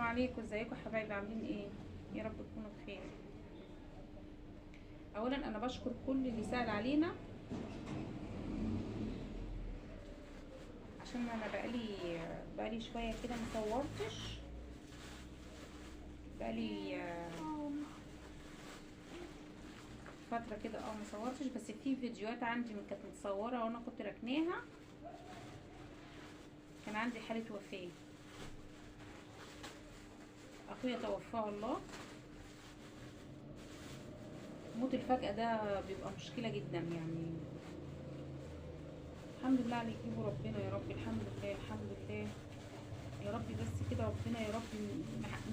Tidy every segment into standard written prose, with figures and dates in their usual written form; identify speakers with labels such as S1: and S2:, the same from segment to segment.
S1: عليكم، ازيكم يا حبايبي؟ عاملين ايه؟ يا رب تكونوا بخير. اولا انا بشكر كل اللي سأل علينا، عشان انا بقالي شويه كده مصورتش. بقالي فتره كده مصورتش، بس في فيديوهات عندي كانت متصوره وانا كنت راكناها. كان عندي حاله وفاه، اخويا توفاه الله. موت الفجأة ده بيبقى مشكلة جدا يعني. الحمد لله على يجيبه ربنا يا رب. الحمد لله الحمد لله يا رب. بس كده ربنا يا رب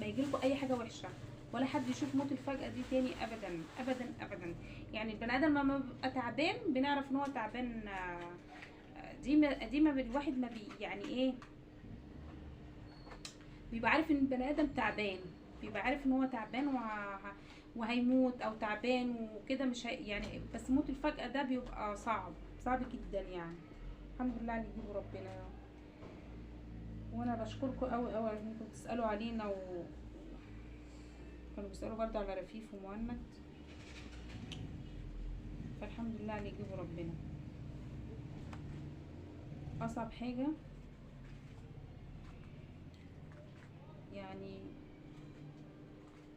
S1: ما يجيلكوا اي حاجة وحشة، ولا حد يشوف موت الفجأة دي تاني ابدا ابدا ابدا. يعني البني ادم لما بيبقى تعبان بنعرف ان هو تعبان. ديما الواحد ما بي يعني ايه، بيبقى عارف ان البني ادم تعبان، بيبقى عارف ان هو تعبان وهيموت او تعبان وكده. مش يعني، بس موت الفجأة ده بيبقى صعب صعب جدا يعني. الحمد لله على اللي يجيبه ربنا يا رب. وانا بشكركم قوي قوي انكم بتسالوا علينا، كانوا بيسألوا برضه على رفيف ومهند. فالحمد لله اللي يجيبه ربنا. أصعب حاجة يعني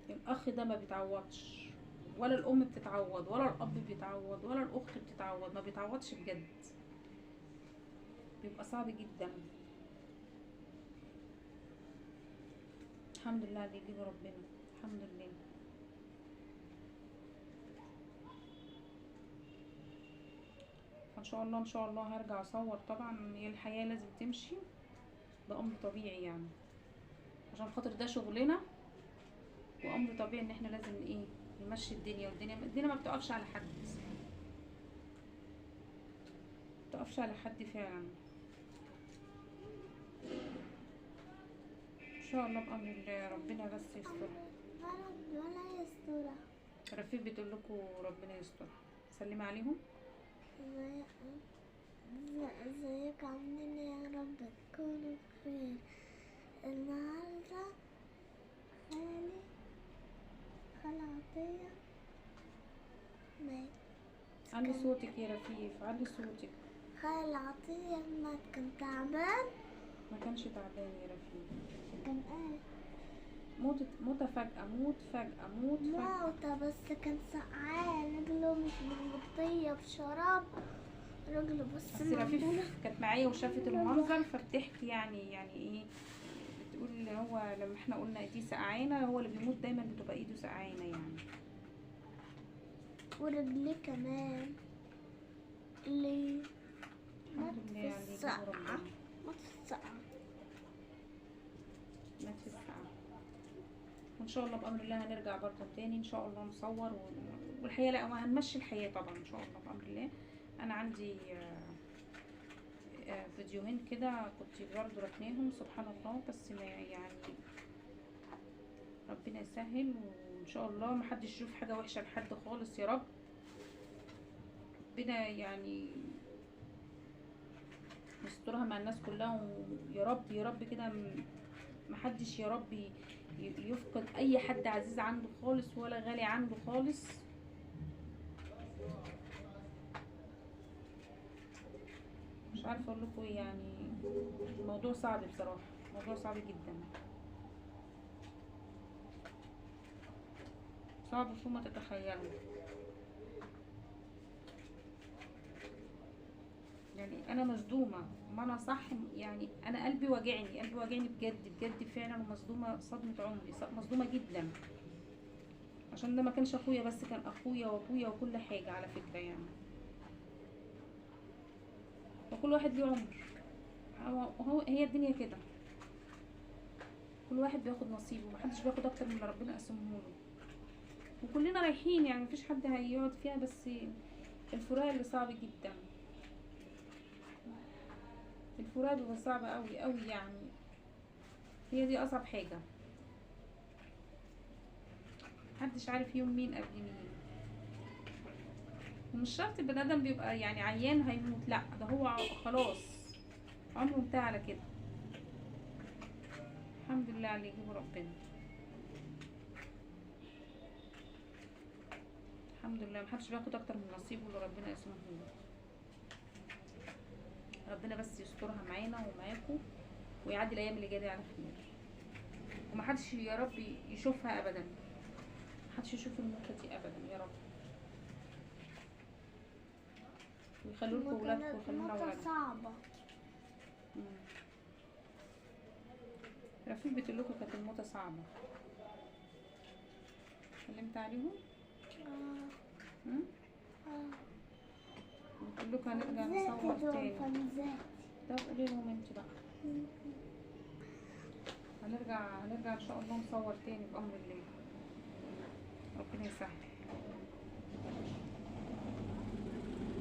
S1: الأخ ده ما بيتعوضش، ولا الأم بتتعوض، ولا الأب بيتعوض، ولا الأخت بتتعوض. ما بيتعوضش بجد، بيبقى صعب جدا. الحمد لله اللي يجيبه ربنا. الحمد لله. فإن شاء الله إن شاء الله هرجع أصور. طبعا هي الحياة لازم تمشي، ده أمر طبيعي يعني، عشان خاطر ده شغلنا، وامر طبيعي ان احنا لازم ايه نمشي الدنيا. والدنيا ما بتقفش على حد، ما بتقفش على حد فعلا. ان شاء الله بامر الله ربنا بس يستر.
S2: ولا يستورة.
S1: رفيق بتقول لكم ربنا يستر، سلمي عليهم.
S2: ازيك عاملين يا رب تكونوا بخير. النهاردة خالة عطية مات.
S1: علي صوتك يا رفيف، علي صوتك.
S2: خالة عطية مات، كان تعبان.
S1: ما كانش تعبان يا رفيف،
S2: كان ايه؟
S1: موتة فجأة، موت فجأة، موت فجأة.
S2: موتة، بس كان سقعان، رجله مش مغطية بشراب، رجله بس
S1: بس رفيف
S2: معمولة.
S1: كانت معايا وشافت المنظر فبتحكي يعني ايه، بتقول اللي هو لما احنا قلنا دي سقعانة، هو اللي بيموت دايما بتبقى ايده سقعانة يعني.
S2: ورجليه كمان اللي مات
S1: الحمد لله
S2: في
S1: يعني يجيبه
S2: السقعة.
S1: ربنا.
S2: مات في السقعة.
S1: مات في الساعة. وان شاء الله بامر الله هنرجع برضه تاني ان شاء الله نصور والحياه لا، وهنمشي الحياه طبعا ان شاء الله بامر الله. انا عندي فيديوهين كده كنت برضه ركناهم سبحان الله، بس ما يعني ربنا يسهل وان شاء الله محدش يشوف حاجه وحشه لحد خالص يا رب. ربنا يعني يسترها مع الناس كلها، ويا رب يا رب كده محدش يا رب يفقد اي حد عزيز عنده خالص، ولا غالي عنده خالص. مش عارفه اقول لكم يعني، الموضوع صعب بصراحه، موضوع صعب جدا، صعب فوق ما تتخيلوا. يعني انا مصدومه، ما انا صح يعني، انا قلبي واجعني، قلبي واجعني بجد بجد فعلا، ومصدومه صدمه عمري، مصدومه جدا. عشان ده ما كانش اخويا بس، كان اخويا وابويا وكل حاجه على فكره يعني. وكل واحد ليه عمر، هي الدنيا كده، كل واحد بياخد نصيبه، محدش بياخد اكتر من اللي ربنا قسمه له. وكلنا رايحين يعني، مفيش حد هيقعد فيها، بس الفراق اللي صعب جدا. الفراق بيبقى صعب قوي قوي يعني، هي دي اصعب حاجه. محدش عارف يوم مين قبل مين. ومش شرط البني ادم بيبقى يعني عيان هيموت، لا ده هو خلاص عمره انتهى على كده. الحمد الحمد لله على اللي يجيبه ربنا. الحمد لله، محدش بياخد اكتر من نصيبه اللي ربنا يسمحه له. ربنا بس يسترها معانا ومعاكم ويعدي الايام اللي جايه دي على خير، ومحدش يا رب يشوفها ابدا، محدش يشوف الموتة دي ابدا يا رب، ويخلوا لكم ولادكم ويخلوا لنا
S2: موتة
S1: ولادنا.
S2: صعبة.
S1: رفيق بتقول لكم كانت الموتة صعبة، كلمت عليهم؟
S2: آه.
S1: بتقول لكم هنرجع نصور تاني.
S2: فنزاتي.
S1: طب قولي لهم انت بقى. هنرجع ان شاء الله نصور تاني بأمر الله، ربنا يسهل.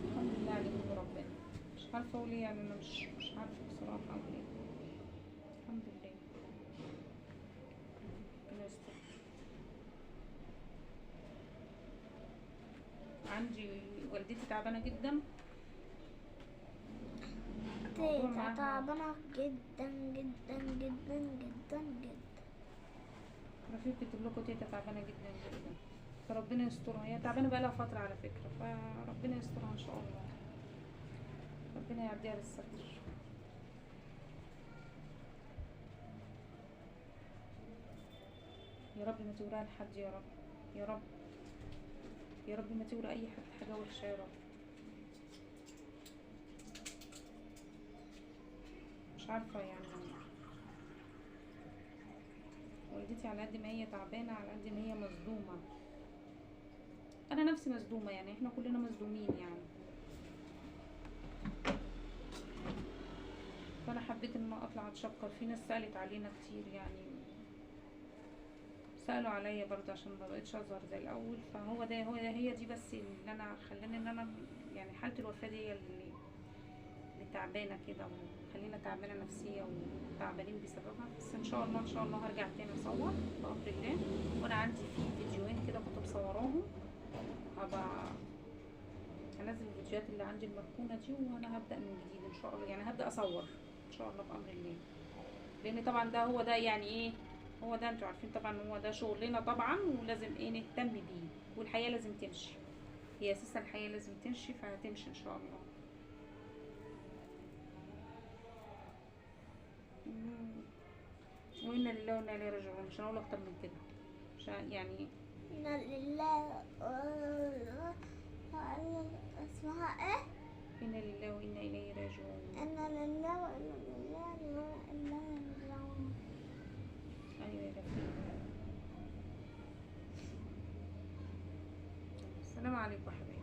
S1: الحمد لله عليكم ربنا. مش عارفة اقول ايه يعني، انا مش عارفة بصراحة اقول ايه. الحمد لله، ربنا يستر. عندي والدتي تعبانة جدا،
S2: تيتا تعبانة جدا جدا جدا جدا جدا.
S1: رفيق بتقول لكم تيتا تعبانة جدا جدا، فربنا يسترها. هي تعبانة بقالها فترة على فكرة، فربنا يسترها ان شاء الله، ربنا يعديها بالستر. يا رب ما توريها لحد يا رب، يا رب يا رب ما توري اي حد حاجة وحشة يا رب. مش عارفة يعني، والدتي على قد ما هي تعبانة على قد ما هي مصدومة. انا نفسي مصدومة يعني، احنا كلنا مصدومين يعني. فانا حبيت ان انا اطلع اتشكر. في ناس سألت علينا كتير يعني، سألوا عليا برضه عشان ما بقتش اظهر زي الاول. فهو ده هي دي بس اللي انا خلاني ان انا يعني حالة الوفاة دي هي اللي تعبانة كده، وخلينا تعبانة نفسية وتعبانين بسببها. بس ان شاء الله ان شاء الله هرجع تاني اصور بأمر الله. وانا عندي في فيديوهين كده كنت بصوراهم، هبقى هنزل الفيديوهات اللي عندي المركونة دي، وانا هبدأ من جديد ان شاء الله يعني، هبدأ اصور ان شاء الله بأمر الله. لان طبعا ده هو ده يعني ايه، هو ده انتوا عارفين طبعا، هو ده شغلنا طبعا، ولازم ايه نهتم بيه، والحياة لازم تمشي، هي اساسا الحياة لازم تمشي، فهتمشي ان شاء الله. وإنا لله وإنا إليه راجعون. مش هنقول أكتر من كده، مش يعني.
S2: إنا لله اسمها ايه؟
S1: إنا لله وإنا إليه راجعون.
S2: إنا لله وإنا إليه راجعون.
S1: أيوة يا رفيق. السلام عليكم يا حبايبي.